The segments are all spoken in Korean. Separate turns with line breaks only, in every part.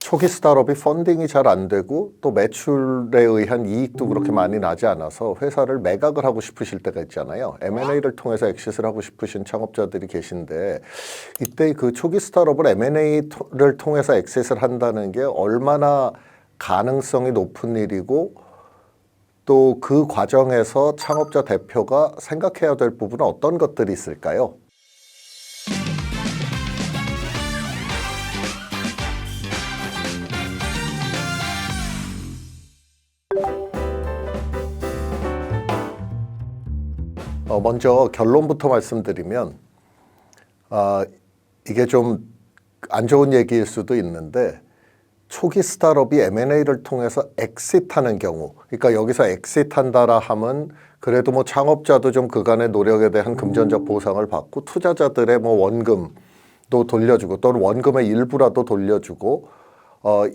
초기 스타트업이 펀딩이 잘 안 되고 또 매출에 의한 이익도 그렇게 많이 나지 않아서 회사를 매각을 하고 싶으실 때가 있잖아요. M&A를 통해서 엑싯을 하고 싶으신 창업자들이 계신데 이때 그 초기 스타트업을 M&A를 통해서 엑싯을 한다는 게 얼마나 가능성이 높은 일이고 또 그 과정에서 창업자 대표가 생각해야 될 부분은 어떤 것들이 있을까요? 먼저 결론부터 말씀드리면 이게 좀 안 좋은 얘기일 수도 있는데 초기 스타트업이 M&A를 통해서 엑싯하는 경우, 그러니까 여기서 엑싯한다라 하면 그래도 뭐 창업자도 좀 그간의 노력에 대한 금전적 보상을 받고 투자자들의 뭐 원금도 돌려주고 또는 원금의 일부라도 돌려주고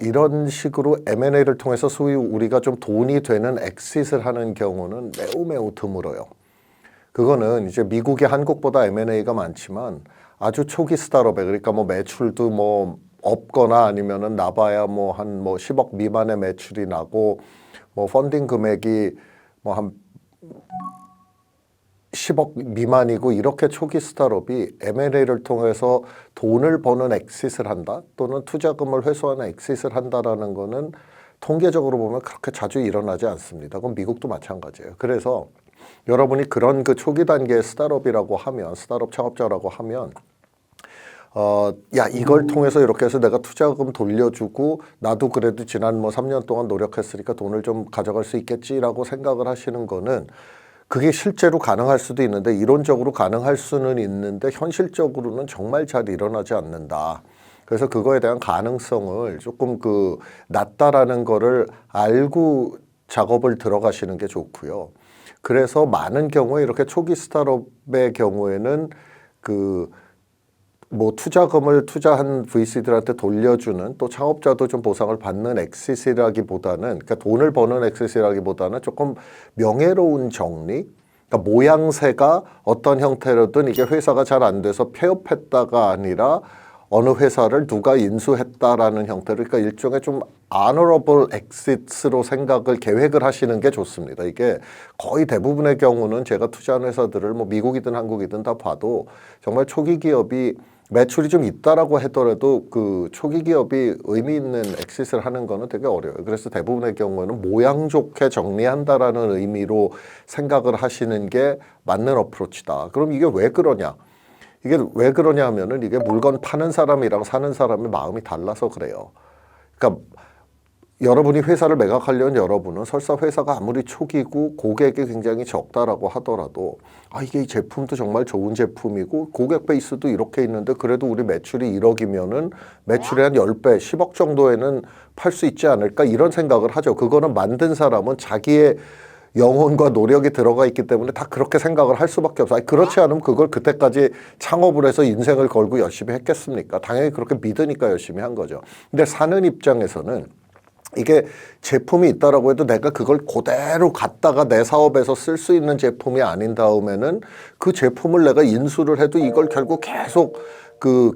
이런 식으로 M&A를 통해서 소위 우리가 좀 돈이 되는 엑싯을 하는 경우는 매우 드물어요. 그거는 이제 미국이 한국보다 M&A가 많지만 아주 초기 스타트업에, 그러니까 뭐 매출도 뭐 없거나 아니면은 나봐야 뭐 한 10억 미만의 매출이 나고 뭐 펀딩 금액이 뭐 한 10억 미만이고 이렇게 초기 스타트업이 M&A를 통해서 돈을 버는 엑싯을 한다 또는 투자금을 회수하는 엑싯을 한다라는 거는 통계적으로 보면 그렇게 자주 일어나지 않습니다. 그건 미국도 마찬가지예요. 그래서 여러분이 그런 그 초기 단계의 스타트업이라고 하면, 스타트업 창업자라고 하면 야, 이걸 통해서 이렇게 해서 내가 투자금 돌려주고 나도 그래도 지난 뭐 3년 동안 노력했으니까 돈을 좀 가져갈 수 있겠지라고 생각을 하시는 거는 그게 실제로 가능할 수도 있는데 이론적으로 가능할 수는 있는데 현실적으로는 정말 잘 일어나지 않는다. 그래서 그거에 대한 가능성을 조금 낮다라는 거를 알고 작업을 들어가시는 게 좋고요. 그래서 많은 경우에 이렇게 초기 스타트업의 경우에는 뭐 투자금을 투자한 VC들한테 돌려주는 또 창업자도 좀 보상을 받는 엑싯이라기보다는, 그러니까 돈을 버는 엑싯이라기보다는 조금 명예로운 정리, 그러니까 모양새가 어떤 형태로든 이게 회사가 잘 안 돼서 폐업했다가 아니라 어느 회사를 누가 인수했다라는 형태로, 그러니까 일종의 좀 honorable exit으로 계획을 하시는 게 좋습니다. 이게 거의 대부분의 경우는 제가 투자한 회사들을 뭐 미국이든 한국이든 다 봐도 정말 초기 기업이 매출이 좀 있다라고 하더라도 그 초기 기업이 의미 있는 엑싯을 하는 거는 되게 어려워요. 그래서 대부분의 경우에는 모양 좋게 정리한다라는 의미로 생각을 하시는 게 맞는 어프로치다. 그럼 이게 왜 그러냐? 이게 왜 그러냐 하면은 이게 물건 파는 사람이랑 사는 사람의 마음이 달라서 그래요. 그러니까 여러분이 회사를 매각하려는 여러분은 설사 회사가 아무리 초기고 고객이 굉장히 적다라고 하더라도 이게 이 제품도 정말 좋은 제품이고 고객 베이스도 이렇게 있는데 그래도 우리 매출이 1억이면은 매출의 한 10배, 10억 정도에는 팔 수 있지 않을까 이런 생각을 하죠. 그거는 만든 사람은 자기의 영혼과 노력이 들어가 있기 때문에 다 그렇게 생각을 할 수밖에 없어요. 그렇지 않으면 그걸 그때까지 창업을 해서 인생을 걸고 열심히 했겠습니까? 당연히 그렇게 믿으니까 열심히 한 거죠. 근데 사는 입장에서는 이게 제품이 있다라고 해도 내가 그걸 그대로 갖다가 내 사업에서 쓸 수 있는 제품이 아닌 다음에는 그 제품을 내가 인수를 해도 이걸 결국 계속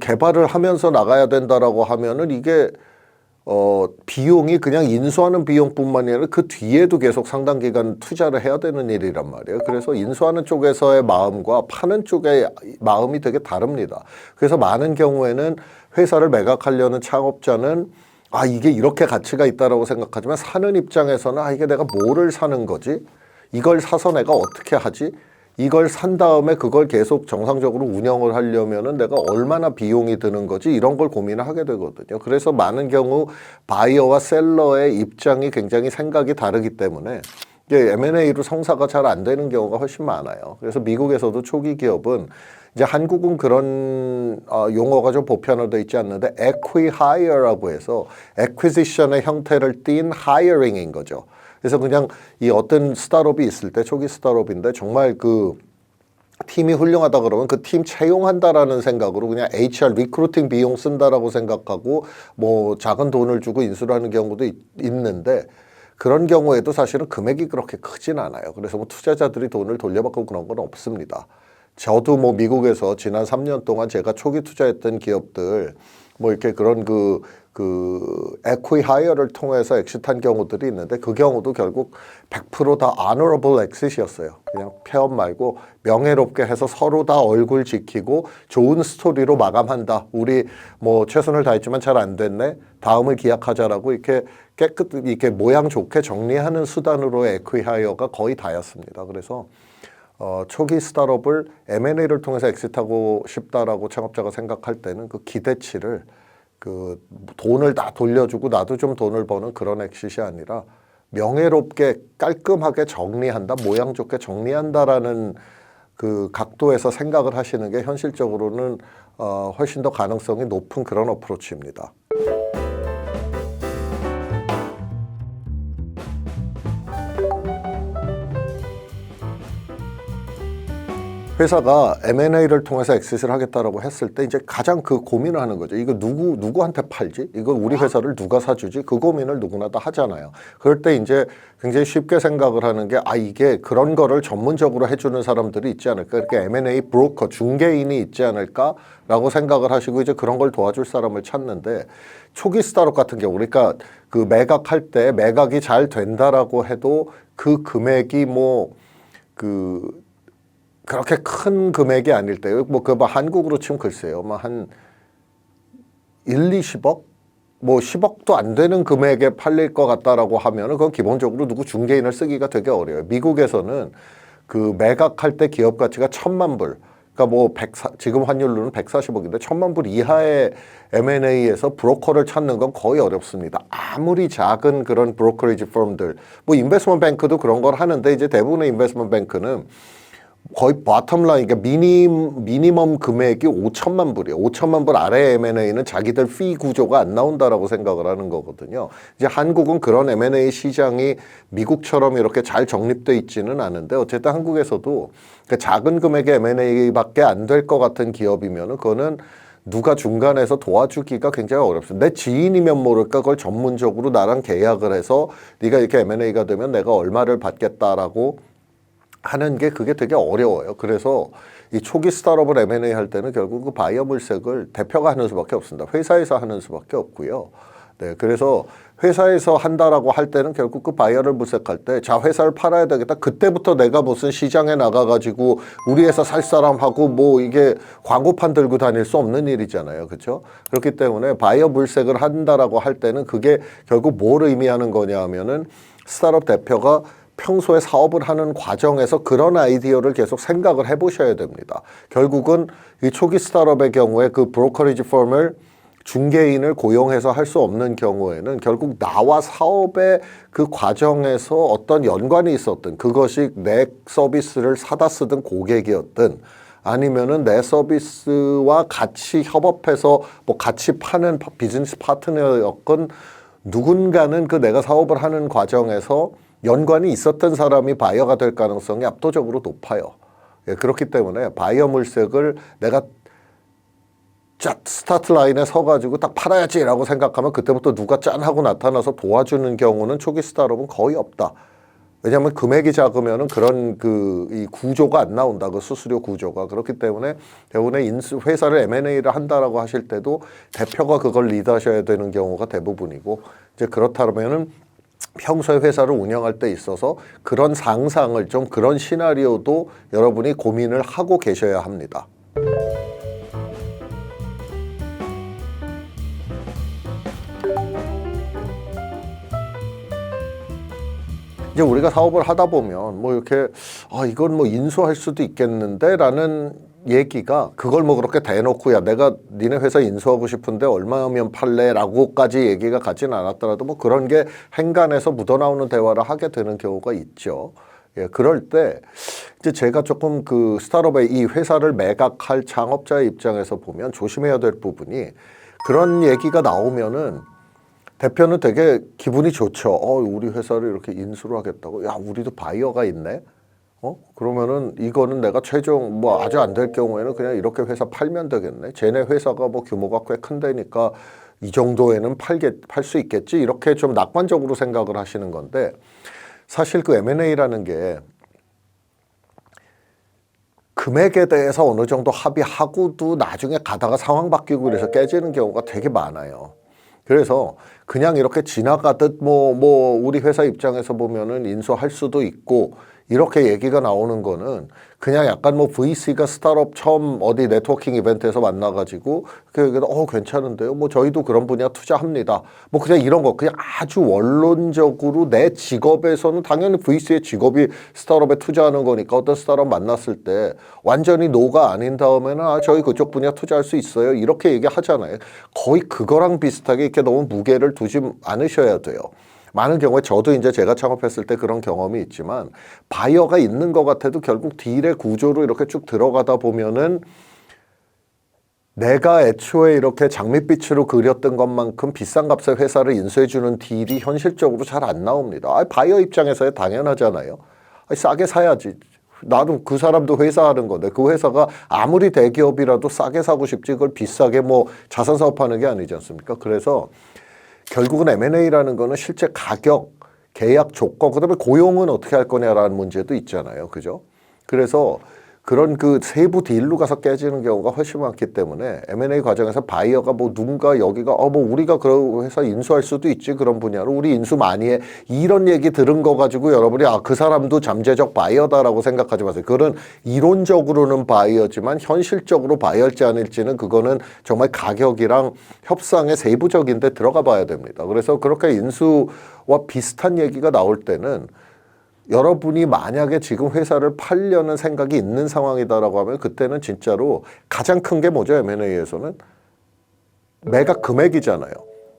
개발을 하면서 나가야 된다라고 하면은 이게 비용이 그냥 인수하는 비용뿐만 아니라 그 뒤에도 계속 상당 기간 투자를 해야 되는 일이란 말이에요. 그래서 인수하는 쪽에서의 마음과 파는 쪽의 마음이 되게 다릅니다. 그래서 많은 경우에는 회사를 매각하려는 창업자는 이게 이렇게 가치가 있다라고 생각하지만 사는 입장에서는 이게 내가 뭐를 사는 거지? 이걸 사서 내가 어떻게 하지? 이걸 산 다음에 그걸 계속 정상적으로 운영을 하려면은 내가 얼마나 비용이 드는 거지? 이런 걸 고민을 하게 되거든요. 그래서 많은 경우 바이어와 셀러의 입장이 굉장히 생각이 다르기 때문에 이게 M&A로 성사가 잘 안 되는 경우가 훨씬 많아요. 그래서 미국에서도 초기 기업은 이제 한국은 그런 용어가 좀 보편화되어 있지 않는데 acqui-hire라고 해서 acquisition의 형태를 띈 hiring인 거죠. 그래서 그냥 이 어떤 스타트업이 있을 때 초기 스타트업인데 정말 팀이 훌륭하다 그러면 그 팀 채용한다라는 생각으로 그냥 HR 리크루팅 비용 쓴다라고 생각하고 뭐 작은 돈을 주고 인수를 하는 경우도 있는데 그런 경우에도 사실은 금액이 그렇게 크진 않아요. 그래서 뭐 투자자들이 돈을 돌려받고 그런 건 없습니다. 저도 뭐 미국에서 지난 3년 동안 제가 초기 투자했던 기업들 뭐 이렇게 그런 그 에퀴 하이어를 통해서 엑시트한 경우들이 있는데 그 경우도 결국 100% 다 honorable exit이었어요. 그냥 폐업 말고 명예롭게 해서 서로 다 얼굴 지키고 좋은 스토리로 마감한다. 우리 뭐 최선을 다했지만 잘 안 됐네. 다음을 기약하자라고 이렇게 이렇게 모양 좋게 정리하는 수단으로의 에퀴 하이어가 거의 다였습니다. 그래서 초기 스타트업을 M&A를 통해서 엑시트하고 싶다라고 창업자가 생각할 때는 그 기대치를 그 돈을 다 돌려주고 나도 좀 돈을 버는 그런 엑시트이 아니라 명예롭게 깔끔하게 정리한다, 모양 좋게 정리한다라는 그 각도에서 생각을 하시는 게 현실적으로는 훨씬 더 가능성이 높은 그런 어프로치입니다. 회사가 M&A를 통해서 엑시트를 하겠다라고 했을 때 이제 가장 그 고민을 하는 거죠. 이거 누구한테 팔지? 이거 우리 회사를 누가 사주지? 그 고민을 누구나 다 하잖아요. 그럴 때 이제 굉장히 쉽게 생각을 하는 게 이게 그런 거를 전문적으로 해주는 사람들이 있지 않을까? 이렇게 M&A 브로커, 중개인이 있지 않을까라고 생각을 하시고 이제 그런 걸 도와줄 사람을 찾는데 초기 스타트업 같은 경우 그러니까 그 매각할 때 매각이 잘 된다라고 해도 그 금액이 그렇게 큰 금액이 아닐 때요. 한국으로 치면 글쎄요. 한 1, 20억? 10억도 안 되는 금액에 팔릴 것 같다라고 하면은 그건 기본적으로 누구 중개인을 쓰기가 되게 어려워요. 미국에서는 그 매각할 때 기업 가치가 1,000만 불. 그러니까 지금 환율로는 140억인데 1,000만 불 이하의 M&A에서 브로커를 찾는 건 거의 어렵습니다. 아무리 작은 그런 브로커리지 펌들, 인베스트먼트 뱅크도 그런 걸 하는데 이제 대부분의 인베스트먼트 뱅크는 거의 바텀 라인, 그러니까 미니멈 금액이 5천만 불이에요. 5천만 불 아래 M&A는 자기들 피 구조가 안 나온다라고 생각을 하는 거거든요. 이제 한국은 그런 M&A 시장이 미국처럼 이렇게 잘 정립돼 있지는 않은데 어쨌든 한국에서도 작은 금액의 M&A밖에 안 될 것 같은 기업이면은 그거는 누가 중간에서 도와주기가 굉장히 어렵습니다. 내 지인이면 모를까 그걸 전문적으로 나랑 계약을 해서 네가 이렇게 M&A가 되면 내가 얼마를 받겠다라고 하는 게 그게 되게 어려워요. 그래서 이 초기 스타트업을 M&A 할 때는 결국 그 바이어 물색을 대표가 하는 수밖에 없습니다. 회사에서 하는 수밖에 없고요. 네, 그래서 회사에서 한다라고 할 때는 결국 그 바이어를 물색할 때 회사를 팔아야 되겠다. 그때부터 내가 무슨 시장에 나가가지고 우리 회사 살 사람하고 이게 광고판 들고 다닐 수 없는 일이잖아요. 그렇죠? 그렇기 때문에 바이어 물색을 한다라고 할 때는 그게 결국 뭘 의미하는 거냐 하면은 스타트업 대표가 평소에 사업을 하는 과정에서 그런 아이디어를 계속 생각을 해보셔야 됩니다. 결국은 이 초기 스타트업의 경우에 그 브로커리지 펌을 중개인을 고용해서 할 수 없는 경우에는 결국 나와 사업의 그 과정에서 어떤 연관이 있었든 그것이 내 서비스를 사다 쓰던 고객이었든 아니면은 내 서비스와 같이 협업해서 같이 파는 비즈니스 파트너였건 누군가는 그 내가 사업을 하는 과정에서 연관이 있었던 사람이 바이어가 될 가능성이 압도적으로 높아요. 그렇기 때문에 바이어 물색을 내가 스타트 라인에 서가지고 딱 팔아야지라고 생각하면 그때부터 누가 짠 하고 나타나서 도와주는 경우는 초기 스타트업은 거의 없다. 왜냐하면 금액이 작으면은 그런 이 구조가 안 나온다. 그 수수료 구조가. 그렇기 때문에 대부분의 회사를 M&A를 한다라고 하실 때도 대표가 그걸 리드하셔야 되는 경우가 대부분이고 이제 그렇다면은 평소에 회사를 운영할 때 있어서 그런 상상을 그런 시나리오도 여러분이 고민을 하고 계셔야 합니다. 이제 우리가 사업을 하다 보면 이렇게 이건 인수할 수도 있겠는데 라는 얘기가 그걸 그렇게 대놓고 내가 니네 회사 인수하고 싶은데 얼마면 팔래? 라고까지 얘기가 가진 않았더라도 그런 게 행간에서 묻어나오는 대화를 하게 되는 경우가 있죠. 예, 그럴 때 이제 제가 조금 그 스타트업의 이 회사를 매각할 창업자의 입장에서 보면 조심해야 될 부분이 그런 얘기가 나오면은 대표는 되게 기분이 좋죠. 우리 회사를 이렇게 인수를 하겠다고. 야, 우리도 바이어가 있네. 그러면은 이거는 내가 최종 아주 안 될 경우에는 그냥 이렇게 회사 팔면 되겠네. 쟤네 회사가 규모가 꽤 큰 데니까 이 정도에는 팔 수 있겠지. 이렇게 좀 낙관적으로 생각을 하시는 건데 사실 그 M&A라는 게 금액에 대해서 어느 정도 합의하고도 나중에 가다가 상황 바뀌고 그래서 깨지는 경우가 되게 많아요. 그래서 그냥 이렇게 지나가듯 우리 회사 입장에서 보면은 인수할 수도 있고 이렇게 얘기가 나오는 거는 그냥 약간 VC가 스타트업 처음 어디 네트워킹 이벤트에서 만나가지고 괜찮은데요. 저희도 그런 분야 투자합니다. 그냥 이런 거 그냥 아주 원론적으로 내 직업에서는 당연히 VC의 직업이 스타트업에 투자하는 거니까 어떤 스타트업 만났을 때 완전히 노가 아닌 다음에는 저희 그쪽 분야 투자할 수 있어요. 이렇게 얘기하잖아요. 거의 그거랑 비슷하게 이렇게 너무 무게를 두지 않으셔야 돼요. 많은 경우에 저도 이제 제가 창업했을 때 그런 경험이 있지만 바이어가 있는 것 같아도 결국 딜의 구조로 이렇게 쭉 들어가다 보면은 내가 애초에 이렇게 장밋빛으로 그렸던 것만큼 비싼 값에 회사를 인수해주는 딜이 현실적으로 잘 안 나옵니다. 바이어 입장에서야 당연하잖아요. 싸게 사야지. 나도 그 사람도 회사 하는 건데 그 회사가 아무리 대기업이라도 싸게 사고 싶지 그걸 비싸게 자산 사업하는 게 아니지 않습니까? 그래서 결국은 M&A라는 거는 실제 가격, 계약 조건, 그다음에 고용은 어떻게 할 거냐라는 문제도 있잖아요. 그죠? 그래서 그런 그 세부 딜로 가서 깨지는 경우가 훨씬 많기 때문에 M&A 과정에서 바이어가 누군가 여기가 우리가 그런 회사 인수할 수도 있지 그런 분야로 우리 인수 많이 해 이런 얘기 들은 거 가지고 여러분이 그 사람도 잠재적 바이어다라고 생각하지 마세요. 그런 이론적으로는 바이어지만 현실적으로 바이어일지 아닐지는 그거는 정말 가격이랑 협상의 세부적인데 들어가 봐야 됩니다. 그래서 그렇게 인수와 비슷한 얘기가 나올 때는 여러분이 만약에 지금 회사를 팔려는 생각이 있는 상황이다라고 하면 그때는 진짜로 가장 큰 게 뭐죠? M&A에서는 매각 금액이잖아요.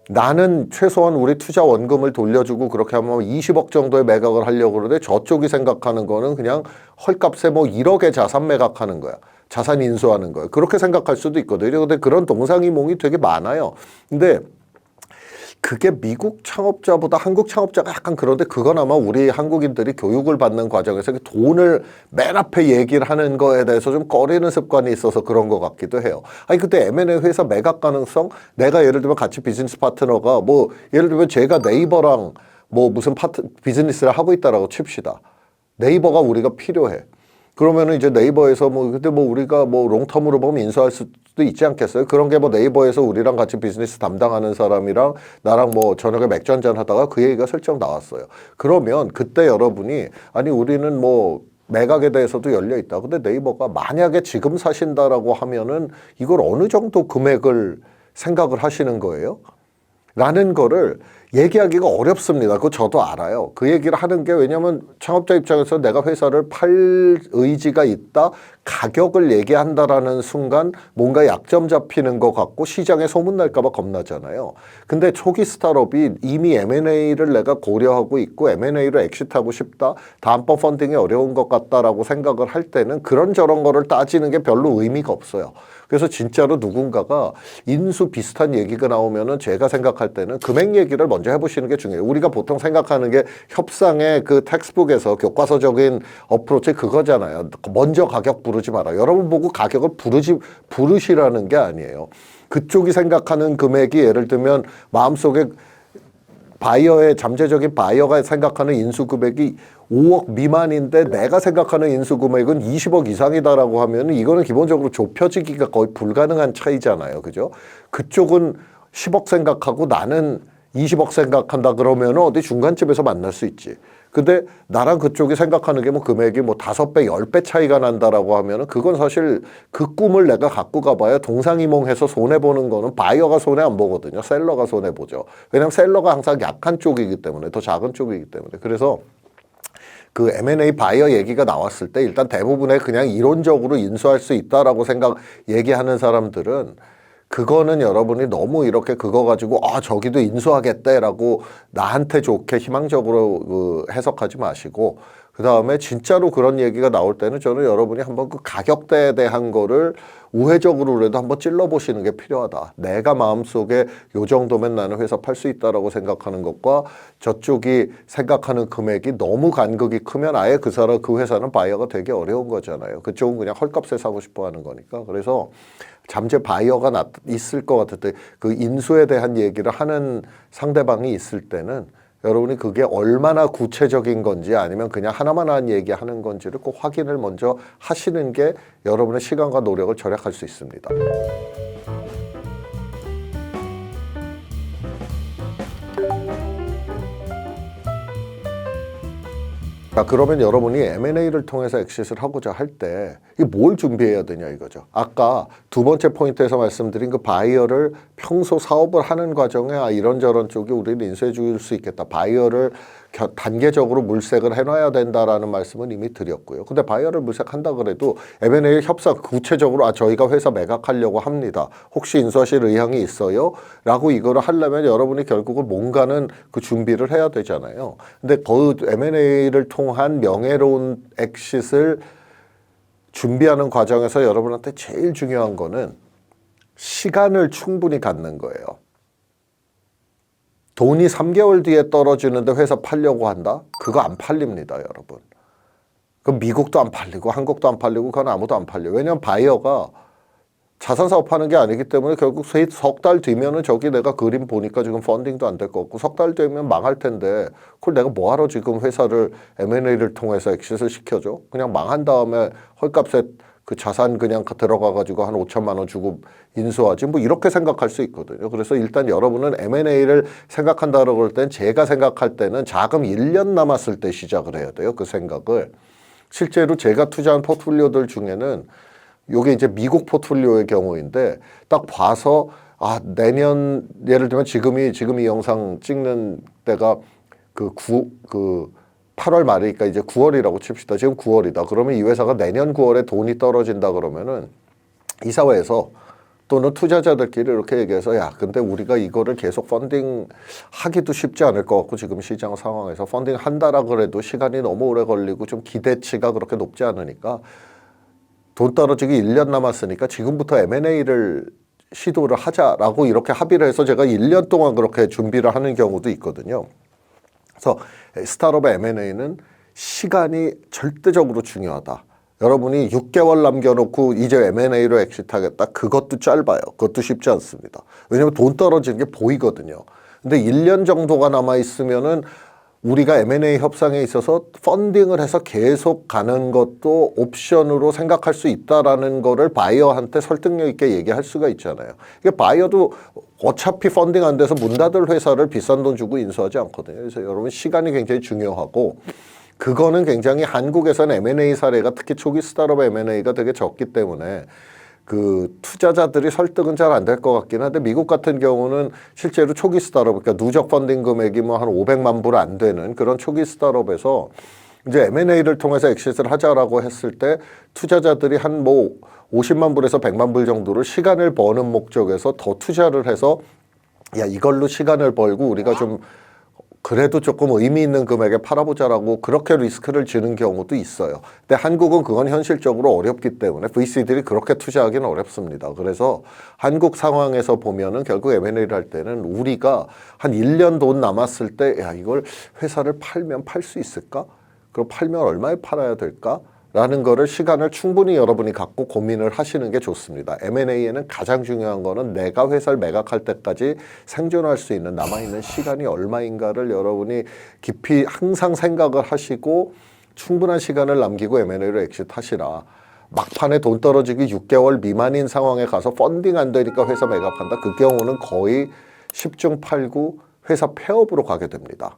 나는 최소한 우리 투자 원금을 돌려주고 그렇게 하면 20억 정도의 매각을 하려고 그러는데 저쪽이 생각하는 거는 그냥 헐값에 1억의 자산 매각하는 거야. 자산 인수하는 거야. 그렇게 생각할 수도 있거든요. 근데 그런 동상이몽이 되게 많아요. 근데 그게 미국 창업자보다 한국 창업자가 약간 그런데 그건 아마 우리 한국인들이 교육을 받는 과정에서 돈을 맨 앞에 얘기를 하는 거에 대해서 좀 꺼리는 습관이 있어서 그런 것 같기도 해요. 근데 M&A 회사 매각 가능성 내가 예를 들면 같이 비즈니스 파트너가 예를 들면 제가 네이버랑 무슨 비즈니스를 하고 있다라고 칩시다. 네이버가 우리가 필요해. 그러면은 이제 네이버에서 근데 우리가 롱텀으로 보면 인수할 수도 있지 않겠어요? 그런 게 네이버에서 우리랑 같이 비즈니스 담당하는 사람이랑 나랑 저녁에 맥주 한잔 하다가 그 얘기가 슬쩍 나왔어요. 그러면 그때 여러분이 우리는 매각에 대해서도 열려 있다. 근데 네이버가 만약에 지금 사신다라고 하면은 이걸 어느 정도 금액을 생각을 하시는 거예요? 라는 거를 얘기하기가 어렵습니다. 그거 저도 알아요. 그 얘기를 하는 게 왜냐하면 창업자 입장에서 내가 회사를 팔 의지가 있다. 가격을 얘기한다라는 순간 뭔가 약점 잡히는 것 같고 시장에 소문날까 봐 겁나잖아요. 근데 초기 스타트업이 이미 M&A를 내가 고려하고 있고 M&A로 엑시트하고 싶다. 다음번 펀딩이 어려운 것 같다라고 생각을 할 때는 그런저런 거를 따지는 게 별로 의미가 없어요. 그래서 진짜로 누군가가 인수 비슷한 얘기가 나오면은 제가 생각할 때는 금액 얘기를 먼저 해보시는 게 중요해요. 우리가 보통 생각하는 게 협상의 그 텍스북에서 교과서적인 어프로치 그거잖아요. 먼저 가격 부르지 마라. 여러분 보고 가격을 부르시라는 게 아니에요. 그쪽이 생각하는 금액이 예를 들면 마음속에 바이어의 잠재적인 바이어가 생각하는 인수 금액이 5억 미만인데 내가 생각하는 인수 금액은 20억 이상이다라고 하면 이거는 기본적으로 좁혀지기가 거의 불가능한 차이잖아요. 그죠? 그쪽은 10억 생각하고 나는 20억 생각한다 그러면 어디 중간쯤에서 만날 수 있지. 근데 나랑 그쪽이 생각하는 게 금액이 5배, 10배 차이가 난다라고 하면은 그건 사실 그 꿈을 내가 갖고 가봐야 동상이몽해서 손해보는 거는 바이어가 손해 안 보거든요. 셀러가 손해보죠. 왜냐하면 셀러가 항상 약한 쪽이기 때문에 더 작은 쪽이기 때문에. 그래서 그 M&A 바이어 얘기가 나왔을 때 일단 대부분의 그냥 이론적으로 인수할 수 있다라고 얘기하는 사람들은 그거는 여러분이 너무 이렇게 그거 가지고 저기도 인수하겠대라고 나한테 좋게 희망적으로 해석하지 마시고 그 다음에 진짜로 그런 얘기가 나올 때는 저는 여러분이 한번 그 가격대에 대한 거를 우회적으로라도 한번 찔러보시는 게 필요하다. 내가 마음속에 요 정도면 나는 회사 팔 수 있다라고 생각하는 것과 저쪽이 생각하는 금액이 너무 간극이 크면 아예 그 회사는 바이어가 되게 어려운 거잖아요. 그쪽은 그냥 헐값에 사고 싶어 하는 거니까. 그래서 잠재 바이어가 있을 것 같을 때 그 인수에 대한 얘기를 하는 상대방이 있을 때는 여러분이 그게 얼마나 구체적인 건지 아니면 그냥 하나만한 얘기하는 건지를 꼭 확인을 먼저 하시는 게 여러분의 시간과 노력을 절약할 수 있습니다. 자, 그러면 여러분이 M&A를 통해서 엑싯을 하고자 할 때 이게 뭘 준비해야 되냐 이거죠. 아까 두 번째 포인트에서 말씀드린 그 바이어를 평소 사업을 하는 과정에 이런저런 쪽이 우리를 인수해 줄 수 있겠다. 바이어를 단계적으로 물색을 해놔야 된다라는 말씀은 이미 드렸고요. 근데 바이어를 물색한다 그래도 M&A 협상 구체적으로 저희가 회사 매각하려고 합니다. 혹시 인수하실 의향이 있어요? 라고 이거를 하려면 여러분이 결국은 뭔가는 그 준비를 해야 되잖아요. 근데 그 M&A를 통한 명예로운 엑싯을 준비하는 과정에서 여러분한테 제일 중요한 거는 시간을 충분히 갖는 거예요. 돈이 3개월 뒤에 떨어지는데 회사 팔려고 한다? 그거 안 팔립니다, 여러분. 그 미국도 안 팔리고 한국도 안 팔리고 그건 아무도 안 팔려요. 왜냐하면 바이어가 자산 사업하는 게 아니기 때문에 결국 석 달 뒤면은 저기 내가 그림 보니까 지금 펀딩도 안 될 것 같고 석 달 뒤면 망할 텐데 그걸 내가 뭐하러 지금 회사를 M&A를 통해서 엑싯을 시켜줘? 그냥 망한 다음에 헐값에 그 자산 그냥 들어가 가지고 한 5천만 원 주고 인수하지 뭐 이렇게 생각할 수 있거든요. 그래서 일단 여러분은 M&A를 생각한다고 그럴 땐 제가 생각할 때는 자금 1년 남았을 때 시작을 해야 돼요. 그 생각을. 실제로 제가 투자한 포트폴리오들 중에는 요게 이제 미국 포트폴리오의 경우인데 딱 봐서 내년 예를 들면 지금 이 영상 찍는 때가 그 8월 말이니까 이제 9월이라고 칩시다. 지금 9월이다. 그러면 이 회사가 내년 9월에 돈이 떨어진다 그러면은 이사회에서 또는 투자자들끼리 이렇게 얘기해서 근데 우리가 이거를 계속 펀딩 하기도 쉽지 않을 것 같고 지금 시장 상황에서 펀딩 한다라 그래도 시간이 너무 오래 걸리고 좀 기대치가 그렇게 높지 않으니까 돈 떨어지기 1년 남았으니까 지금부터 M&A를 시도를 하자라고 이렇게 합의를 해서 제가 1년 동안 그렇게 준비를 하는 경우도 있거든요. 그래서 스타트업의 M&A는 시간이 절대적으로 중요하다. 여러분이 6개월 남겨놓고 이제 M&A로 엑싯하겠다. 그것도 짧아요. 그것도 쉽지 않습니다. 왜냐하면 돈 떨어지는 게 보이거든요. 근데 1년 정도가 남아있으면은 우리가 M&A 협상에 있어서 펀딩을 해서 계속 가는 것도 옵션으로 생각할 수 있다라는 거를 바이어한테 설득력 있게 얘기할 수가 있잖아요. 이게 바이어도 어차피 펀딩 안 돼서 문 닫을 회사를 비싼 돈 주고 인수하지 않거든요. 그래서 여러분 시간이 굉장히 중요하고 그거는 굉장히 한국에서는 M&A 사례가 특히 초기 스타트업 M&A가 되게 적기 때문에 그 투자자들이 설득은 잘 안 될 것 같긴 한데 미국 같은 경우는 실제로 초기 스타트업 그러니까 누적 펀딩 금액이 뭐 한 500만 불 안 되는 그런 초기 스타트업에서 이제 M&A를 통해서 엑싯을 하자라고 했을 때 투자자들이 한 뭐 50만 불에서 100만 불 정도를 시간을 버는 목적에서 더 투자를 해서 이걸로 시간을 벌고 우리가 좀 그래도 조금 의미 있는 금액에 팔아보자라고 그렇게 리스크를 지는 경우도 있어요. 근데 한국은 그건 현실적으로 어렵기 때문에 VC들이 그렇게 투자하기는 어렵습니다. 그래서 한국 상황에서 보면은 결국 M&A를 할 때는 우리가 한 1년 돈 남았을 때 이걸 회사를 팔면 팔 수 있을까? 그럼 팔면 얼마에 팔아야 될까? 라는 거를 시간을 충분히 여러분이 갖고 고민을 하시는 게 좋습니다. M&A에는 가장 중요한 거는 내가 회사를 매각할 때까지 생존할 수 있는 남아있는 시간이 얼마인가를 여러분이 깊이 항상 생각을 하시고 충분한 시간을 남기고 M&A로 엑싯하시라. 막판에 돈 떨어지기 6개월 미만인 상황에 가서 펀딩 안 되니까 회사 매각한다. 그 경우는 거의 10중 8구 회사 폐업으로 가게 됩니다.